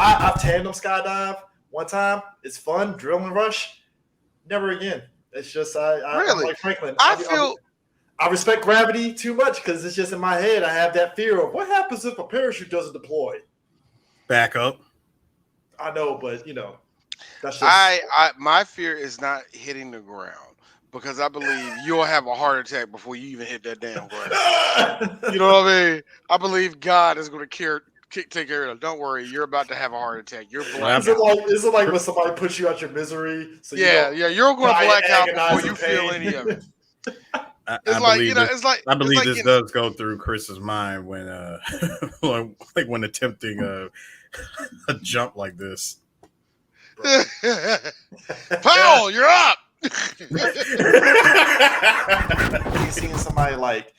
I've tandem skydive one time. It's fun, adrenaline rush. Never again. It's just I'm like Franklin. I respect gravity too much because it's just in my head. I have that fear of what happens if a parachute doesn't deploy. Back up. I know, but that's just. My fear is not hitting the ground because I believe you'll have a heart attack before you even hit that damn ground. You know what I mean? I believe God is going to take care of it. Don't worry, you're about to have a heart attack. You're black. Is it like when somebody puts you out your misery? So you're going to black out before you feel any of it. I believe this does go through Chris's mind when like when attempting a jump like this. Paul, you're up. He's seeing somebody like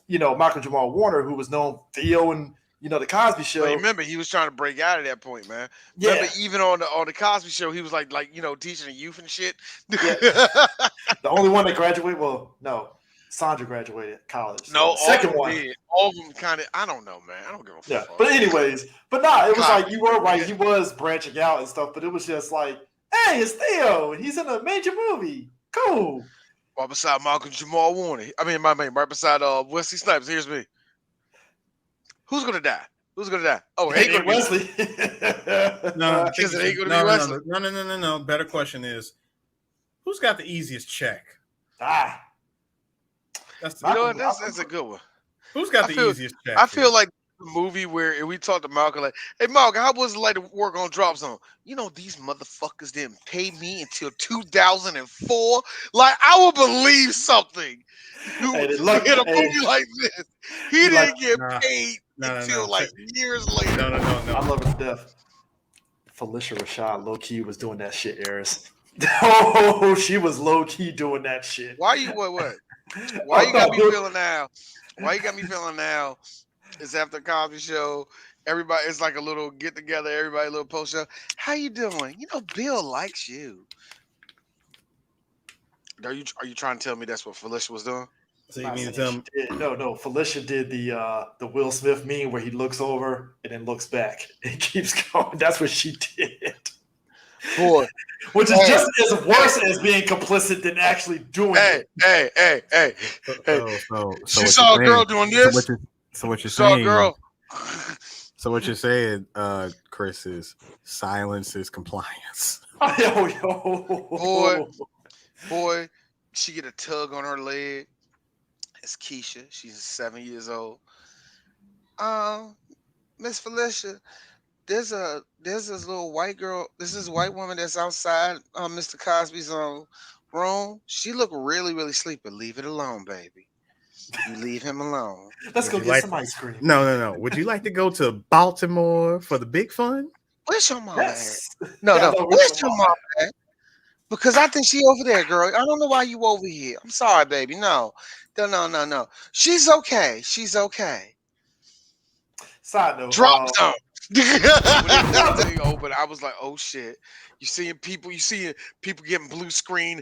Michael Jamal Warner, who was known Theo and the Cosby Show. Well, remember, he was trying to break out at that point, man. Yeah. Remember, even on the Cosby Show, he was like teaching the youth and shit. Yeah. The only one that graduated, well, no, Sandra graduated college. So no, second one. All of them kind of. I don't know, man. I don't give a fuck. Yeah, but anyways, it was like you were right. He was branching out and stuff, but it was just like, hey, it's Theo. He's in a major movie. Cool. Right beside Michael Jamal Warner. I mean, right beside Wesley Snipes. Here's me. Who's gonna die? Oh, it ain't gonna Wesley. No, it ain't gonna be Wesley. No. Better question is, who's got the easiest check? That's a good one. Who's got the easiest check? I feel like the movie where we talked to Malcolm like, hey Malcolm, how was it like to work on dropzone? These motherfuckers didn't pay me until 2004. Like I would believe something. In a movie like this, he didn't get paid until years later. No. I love it to death. Felicia Rashad low key was doing that shit, Eris. Oh, she was low key doing that shit. Why you what? Why you got me feeling now? Why you got me feeling now? It's after the Cosby Show. Everybody, it's like a little get together. Everybody, a little post up. How you doing? Bill likes you. Are you trying to tell me that's what Felicia was doing? So you mean to tell me? No. Felicia did the Will Smith meme where he looks over and then looks back and keeps going. That's what she did. Boy, which is just as worse as being complicit than actually doing it. Hey. So she saw a girl doing this. So what you're saying? Saw a girl. So what you're saying, Chris, is silence is compliance. Boy, she get a tug on her leg. It's Keisha. She's 7 years old. Miss Felicia, there's this little white girl. This is a white woman that's outside Mr. Cosby's room. She look really, really sleepy. Leave it alone, baby. You leave him alone. Let's go get some ice cream. No. Would you like to go to Baltimore for the big fun? Where's your mom at? No. Where's your mom at? Because I think she over there, girl. I don't know why you over here. I'm sorry, baby. No. She's okay. Side note. Drop zone. When it open, I was like, oh shit. You seeing people getting blue screen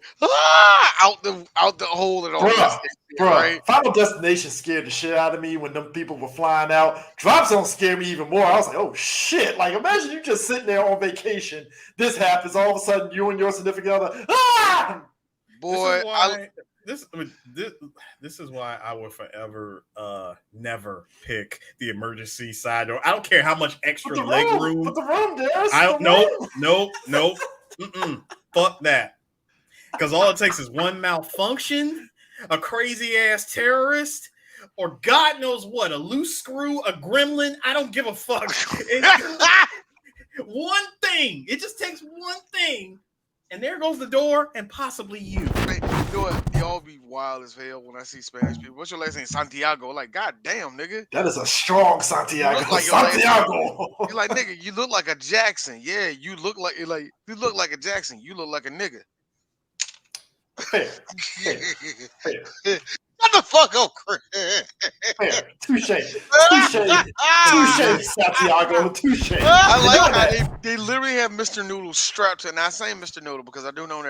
out the hole and all that. Right? Final Destination scared the shit out of me when them people were flying out. Drop Zone scared me even more. I was like, oh shit. Like imagine you just sitting there on vacation. This happens, all of a sudden you and your significant other. Boy, this is why I will forever never pick the emergency side door. I don't care how much extra leg room. Put the room there. Nope. Fuck that. Because all it takes is one malfunction, a crazy ass terrorist, or God knows what, a loose screw, a gremlin. I don't give a fuck. One thing. It just takes one thing. And there goes the door, and possibly you. You know what? Y'all be wild as hell when I see Spanish people. What's your last name? Santiago. Like, god damn, nigga. That is a strong Santiago. Santiago. You're like, nigga, you look like a Jackson. Yeah, you look like a Jackson. You look like a nigga. Fair. Shut the fuck up, Chris. Fair. Santiago. Touche. I like how they literally have Mr. Noodle strapped to, and I say Mr. Noodle because I do know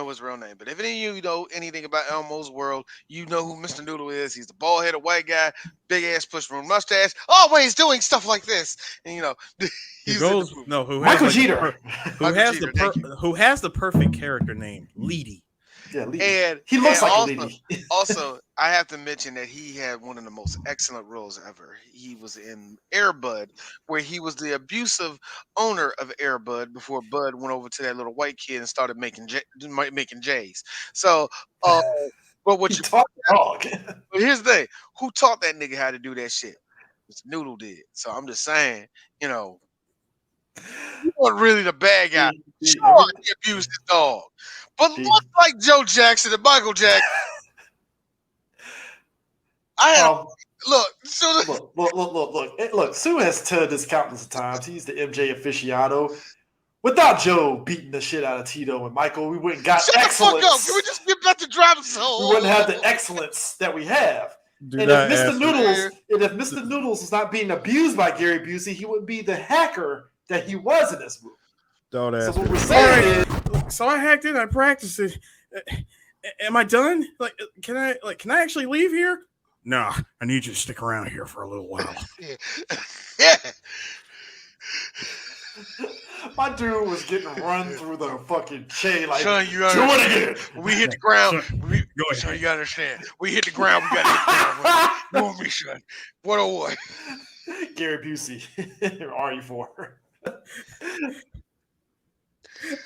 his real name. But if any of you know anything about Elmo's world, you know who Mr. Noodle is. He's the bald-headed white guy, big ass push room mustache, always doing stuff like this. And Michael Jeter. Who has the perfect character name? Leedy. Yeah, Leedy. He looks like also, Leedy. Also, I have to mention that he had one of the most excellent roles ever. He was in Air Bud, where he was the abusive owner of Air Bud before Bud went over to that little white kid and started making J's. So, but what you talk dog? But here's the thing: who taught that nigga how to do that shit? Mr. Noodle did. So I'm just saying, he wasn't really the bad guy. Sure, he abused his dog. But look like Joe Jackson and Michael Jackson. Look. Sue has told this countless of times. He's the MJ aficionado. Without Joe beating the shit out of Tito and Michael, we wouldn't got excellence. Shut the fuck up. Can we just get back to driving zone? We wouldn't have the excellence that we have. If Mr. Noodles was not being abused by Gary Busey, he would be the hacker that he was in this movie. Don't ask. So what we're saying is, so I hacked it. I practiced it. Am I done? Can I actually leave here? Nah, I need you to stick around here for a little while. Yeah. My dude was getting run through the fucking chain like, son, you understand. We hit the ground. Go ahead. Son, you gotta understand. We hit the ground. We gotta hit the ground. You and me, son. What or what? Gary Busey, RE4.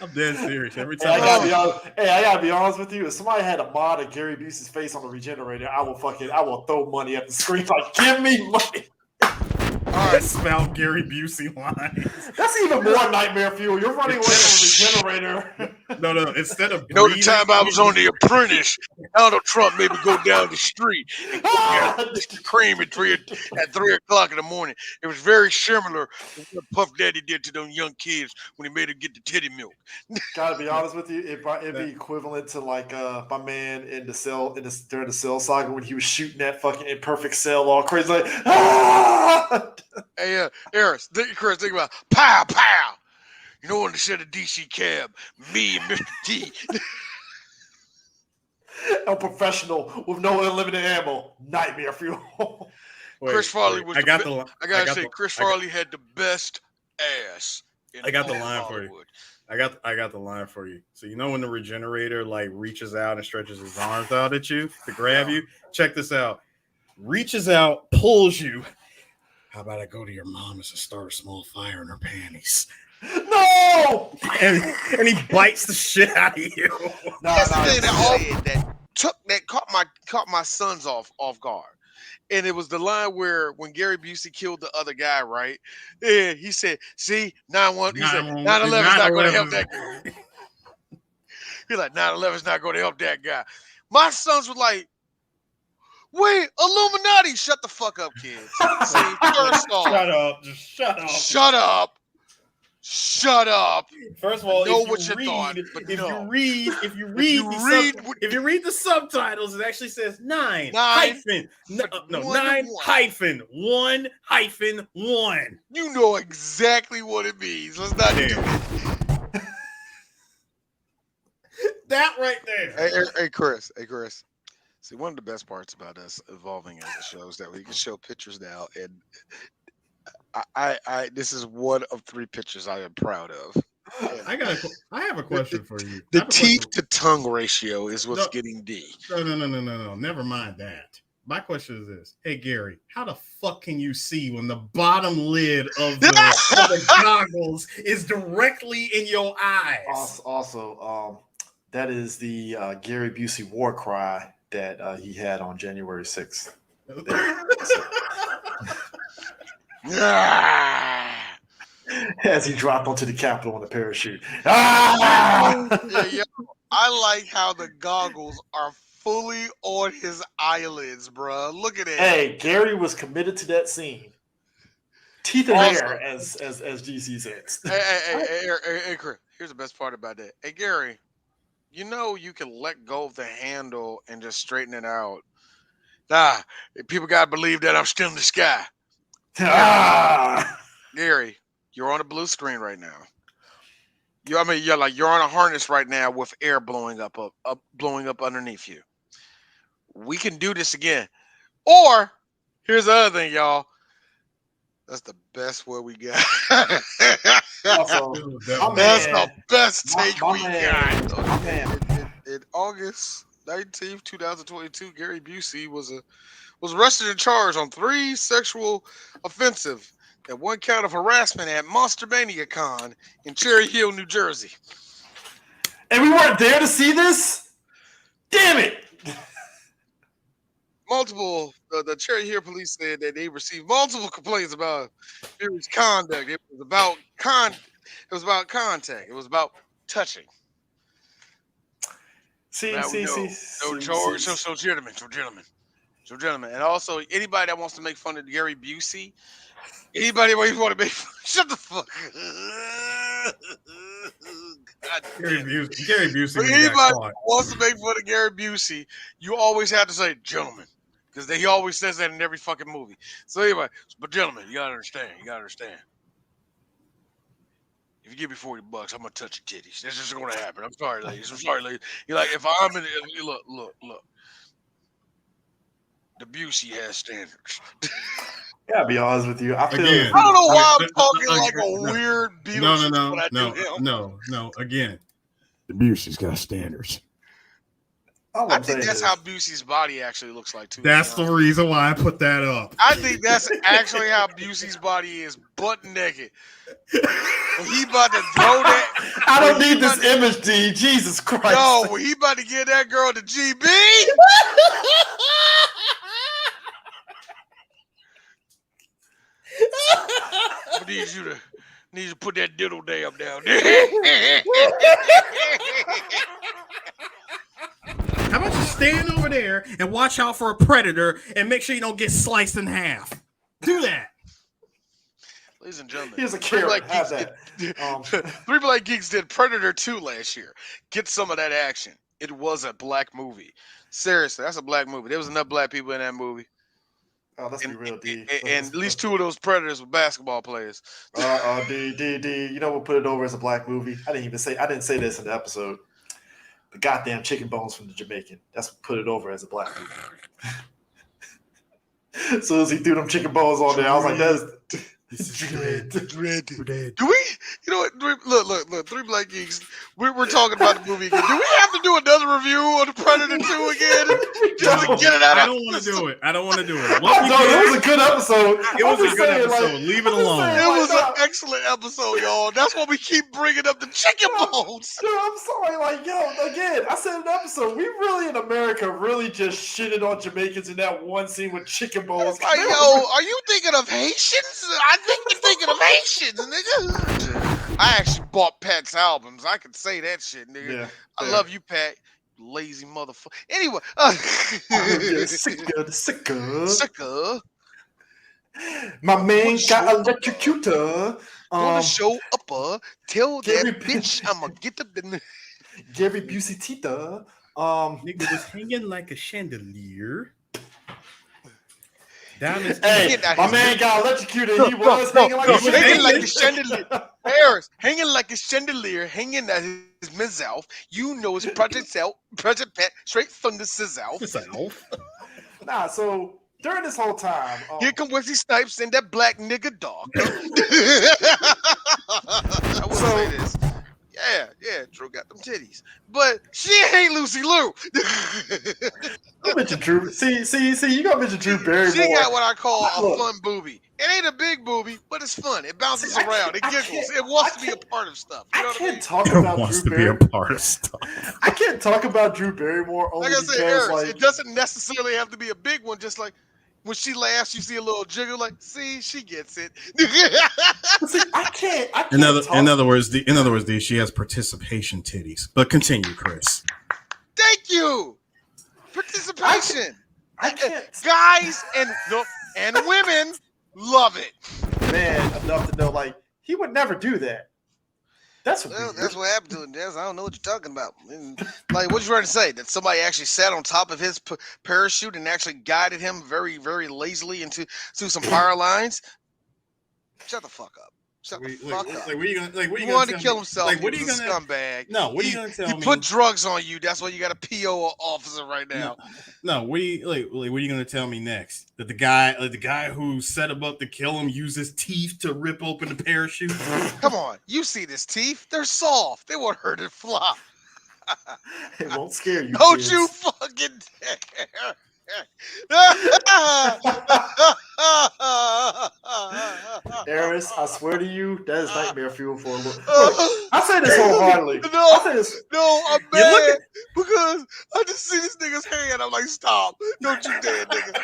I'm dead serious. Every time I gotta be honest with you. If somebody had a mod of Gary Busey's face on the regenerator, I will throw money at the screen. Like, give me money. All right, spout Gary Busey lines. That's even more nightmare fuel. You're running away from the regenerator. No. Instead of the time I was on The Apprentice, Donald Trump made me go down the street and go get cream at 3 o'clock in the morning. It was very similar to what Puff Daddy did to them young kids when he made them get the titty milk. Gotta be honest with you, it'd be equivalent to like my man in the cell during the Cell saga when he was shooting that fucking imperfect cell all crazy like Hey, Chris, think about pow, pow. You know when they said a DC cab, me and Mr. T. A professional with no unlimited ammo. Nightmare fuel. Chris Farley was Chris Farley had the best ass. I got the line for you. I got the line for you. So you know when the regenerator reaches out and stretches his arms out at you to grab you? Check this out. Reaches out, pulls you. How about I go to your mom and start a small fire in her panties? No! And he bites the shit out of you. That's the thing that caught my sons off guard. And it was the line where when Gary Busey killed the other guy, right? Yeah, he said, see, 9/11, he said 9/11's not going to help that guy. He's like, 9/11's not going to help that guy. My sons were like, wait, Illuminati! Shut the fuck up, kids. See, first off, shut up. Just shut up. Shut up. Shut up. First of all, if you read the subtitles, it actually says 9-1-1. You know exactly what it means. Let's not do it. That right there. Hey, Chris. See, one of the best parts about us evolving as a show is that we can show pictures now, and I this is one of 3 pictures I am proud of. I have a question for you. The teeth to tongue ratio is what's getting D. No. Never mind that. My question is this. Hey, Gary, how the fuck can you see when the bottom lid of the goggles is directly in your eyes? Also, that is the Gary Busey war cry that he had on January 6th. As he dropped onto the Capitol in a parachute. I like how the goggles are fully on his eyelids, bro. Look at it. Hey, Gary was committed to that scene. Teeth and hair, as GC says. Hey, Chris, here's the best part about that. Hey, Gary, you know you can let go of the handle and just straighten it out. Nah, people gotta believe that I'm still in the sky. Gary, you're on a blue screen right now. You're on a harness right now with air blowing up underneath you. We can do this again. Or here's the other thing, y'all. That's the best one we got. Also, that's the best take we got. My man. In August 19th, 2022, Gary Busey was arrested and charged on 3 sexual offensive and 1 count of harassment at Monster Mania Con in Cherry Hill, New Jersey. And we weren't there to see this? Damn it! The Cherry Hill police said that they received multiple complaints about Fury's conduct. It was about contact. It was about touching. Gentlemen. And also, anybody that wants to make fun of Gary Busey, anybody where you want to make fun, shut the fuck up. Gary Busey. For anybody who wants to make fun of Gary Busey, you always have to say, gentlemen. Because he always says that in every fucking movie. So anyway, but gentlemen, you gotta understand. If you give me $40, I'm gonna touch your titties. That's just gonna happen. I'm sorry, ladies. You're like, if I'm in it, look. The Busey has standards. Yeah, I'll be honest with you. I don't know why I'm talking like a weird Beatles. No. Again, the Busey's got standards. I think that's how Busey's body actually looks like too. That's the reason why I put that up. I think that's actually how Busey's body is, butt naked. When he about to throw that, I don't need this image, D. Jesus Christ! No, when he about to get that girl to GB. I need you to put that diddle down there. How about you stand over there and watch out for a predator and make sure you don't get sliced in half? Do that. Ladies and gentlemen, here's a carrot. Have that. 3 Black Geeks did Predator 2 last year. Get some of that action. It was a black movie. Seriously, that's a black movie. There was enough black people in that movie. Oh, let's be real, D. And at least 2 of those predators were basketball players. D. You know we'll put it over as a black movie. I didn't say this in the episode. The goddamn chicken bones from the Jamaican. That's what put it over as a black movie. As soon as he threw them chicken bones on there, I was like, this is dread. Do we? You know what? Look. 3 Black Geeks. We're talking about the movie again. Do we have to do another review on the Predator 2 again? Just to get it out. I don't want to do it. It was a good episode. It was a good episode. Leave it alone. It was an excellent episode, y'all. That's why we keep bringing up the chicken bones. Dude, I'm sorry. Again, I said in the episode, we really in America really just shitted on Jamaicans in that one scene with chicken bones. Like, are you thinking of Haitians? I think you're thinking of Haitians, nigga. I actually bought Pat's albums. I can say that shit, nigga. Yeah, I love you, Pat. You lazy motherfucker. Anyway. Sicker. My man got electrocutor. Gonna show up. Tell that bitch I'ma get the... Gary Busey Tita. Nigga was hanging like a chandelier. Hey, my man got electrocuted. He was hanging like a chandelier. Hanging like a chandelier, hanging at his mizalf. You know it's Project Pet, straight from the sizzalf. Nah, so during this whole time, here come Wesley Snipes and that black nigga dog. I will say this. Yeah, Drew got them titties. But she ain't Lucy Liu. I mentioned Drew. See, you got to mention Drew Barrymore. She got what I call a fun boobie. It ain't a big boobie, but it's fun. It bounces around. It giggles. It wants to be a part of stuff. You know I can't talk about wants Drew to be a part of stuff. I can't talk about Drew Barrymore only like I said, because, it doesn't necessarily have to be a big one. Just like when she laughs, you see a little jiggle. Like, see, she gets it. See, I can't. In other words, D, she has participation titties. But continue, Chris. Thank you. Participation. I can't. Guys and women love it. Man, enough to know, like, he would never do that. That's what happened to him. I don't know what you're talking about. And, like, what you trying to say? That somebody actually sat on top of his parachute and actually guided him very, very lazily into some power lines? Shut the fuck up. Shut the fuck up. Like, what are you gonna? Like, what are you he gonna wanted tell to kill me? himself. Like, what he are you was gonna? a scumbag. No, what are you gonna tell me? He put drugs on you. That's why you got a PO officer right now. No. What are you like? What are you gonna tell me next? That the guy who set him up to kill him used his teeth to rip open the parachute? Come on, you see his teeth? They're soft. They won't hurt it fly. It won't scare you. Don't kids. you fucking dare! Eris, I swear to you, that is nightmare fuel for a little. I say this wholeheartedly. No, I'm mad because I just see this nigga's hand. I'm like, stop! Don't you dare, nigga!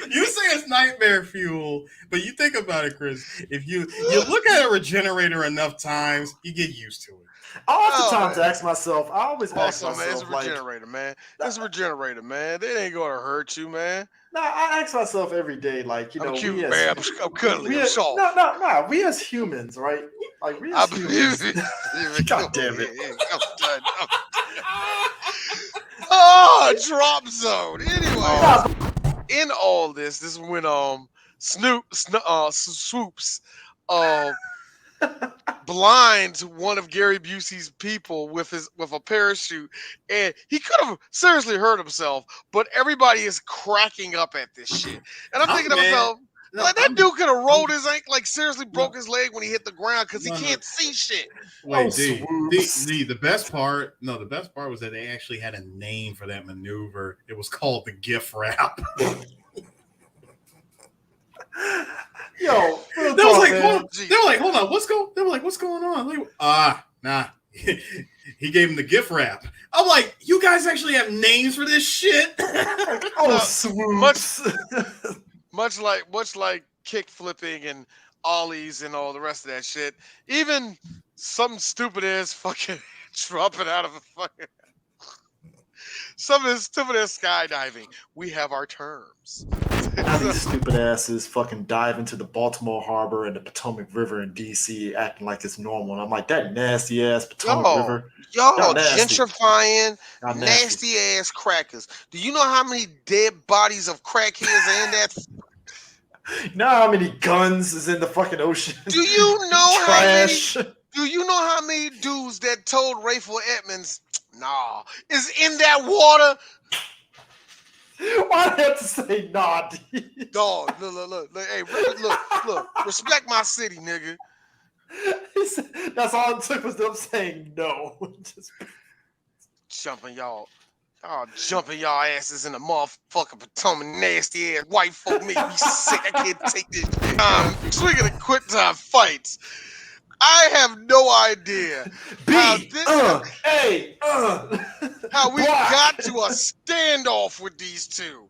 You say it's nightmare fuel, but you think about it, Chris. If you look at a regenerator enough times, you get used to it. Oftentimes ask myself, I always ask myself, man, it's a regenerator, man. It's a regenerator, man. They ain't gonna hurt you, man. Nah, I ask myself every day, like, you know, I'm cute, man. I'm cuddly. I'm soft. No. We as humans, right? Like, we as humans. God damn it. I'm done. Oh, drop zone. Anyway, in all this is when Swoops blind one of Gary Busey's people with a parachute, and he could have seriously hurt himself, but everybody is cracking up at this shit. And I'm thinking to myself, that dude could have rolled his ankle, like seriously broke his leg when he hit the ground because he can't see shit. Wait, the best part was that they actually had a name for that maneuver. It was called the gift wrap. Yo, they were like, hold on, what's going on? Like, nah. He gave him the gift wrap. I'm like, you guys actually have names for this shit? Swoops. Much like kick flipping and ollies and all the rest of that shit. Even some stupid ass fucking dropping out of a fucking some of this stupid ass skydiving. We have our terms. Now these stupid asses fucking dive into the Baltimore Harbor and the Potomac River in DC acting like it's normal. And I'm like, that nasty ass Potomac River. Y'all gentrifying, nasty ass crackers. Do you know how many dead bodies of crackheads are in that? You know how many guns is in the fucking ocean? Do you know trash? Do you know how many dudes that told Rayful Edmonds, nah, is in that water? Why do you have to say nah, D? Dog, look. Hey, look. Respect my city, nigga. That's all it took was them saying no. Just jumping y'all asses in the motherfucking Potomac, nasty ass white folk make me sick. I can't take this shit. Speaking of quick time fights, I have no idea how we got to a standoff with these two.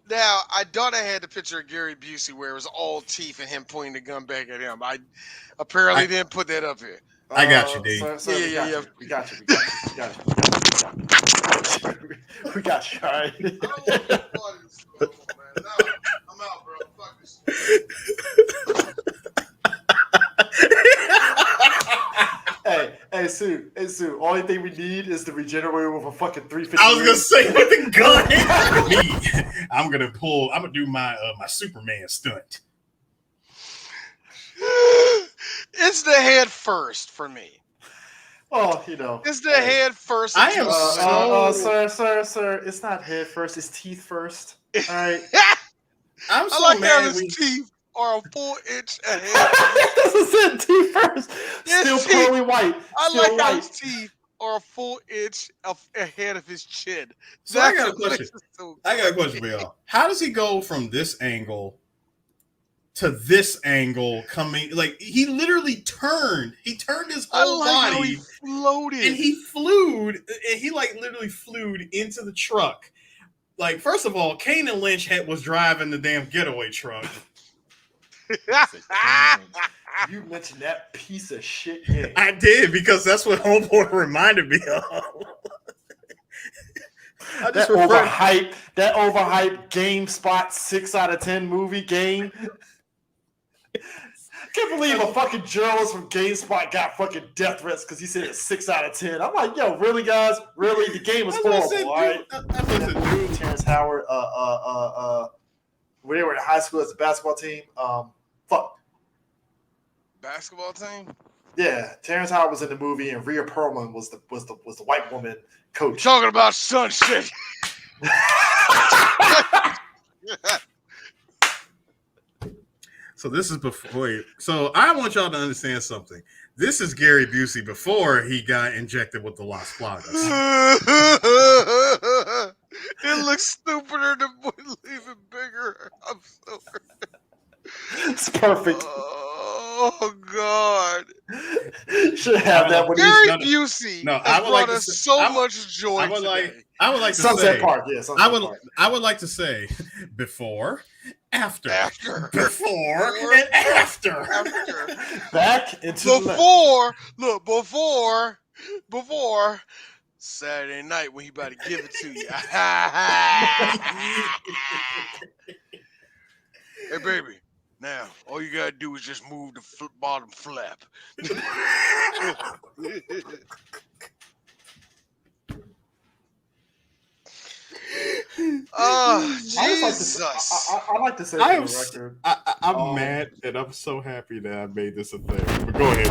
Now, I thought I had the picture of Gary Busey where it was all teeth and him pointing the gun back at him. I apparently didn't put that up here. I got you, D. Yeah. We got you. We got you. All right. I don't want to be part of this man. No, I'm out, bro. Fuck this. Hey, Sue. Only thing we need is the regenerator with a fucking 350. I was gonna say with the gun. I'm gonna do my Superman stunt. It's the head first for me. Oh, you know. It's the head first. I am sir. It's not head first. It's teeth first. All right. I'm so I like mad. having his teeth are a full inch ahead. This is it. Teeth first. Still pearly white. I like how his teeth are a full inch ahead of his chin. So I got a question. I got a question for y'all. How does he go from this angle to this angle coming? Like, he literally turned his whole body. How he floated. And he flew, and he like literally flew into the truck. Like, first of all, Kane and Lynch was driving the damn getaway truck. You mentioned that piece of shit game. I did, because that's what Homeboy reminded me of. That overhyped GameSpot 6 out of 10 movie game. can't believe a fucking journalist from GameSpot got fucking death threats because he said it's 6 out of 10. I'm like, yo, really, guys? Really? The game was horrible, all right? Dude, Terrence Howard, when they were in high school as a basketball team, Basketball team? Yeah, Terrence Howard was in the movie, and Rhea Perlman was the white woman coach. Talking about son shit. So this is before. Wait, so I want y'all to understand something. This is Gary Busey before he got injected with the Las Plagas. It looks stupider than even bigger. I'm sorry. It's perfect. Oh God! Should have that. Gary Busey has brought us so much joy today. I would like to Sunset say Park. Yeah, Sunset Park. I would like to say before, after, before, and after. Back into before Saturday night when he about to give it to you. Hey baby, now all you gotta do is just move the bottom flap. Oh, Jesus. I'd like to say for the record. I'm mad and I'm so happy that I made this a thing. But go ahead.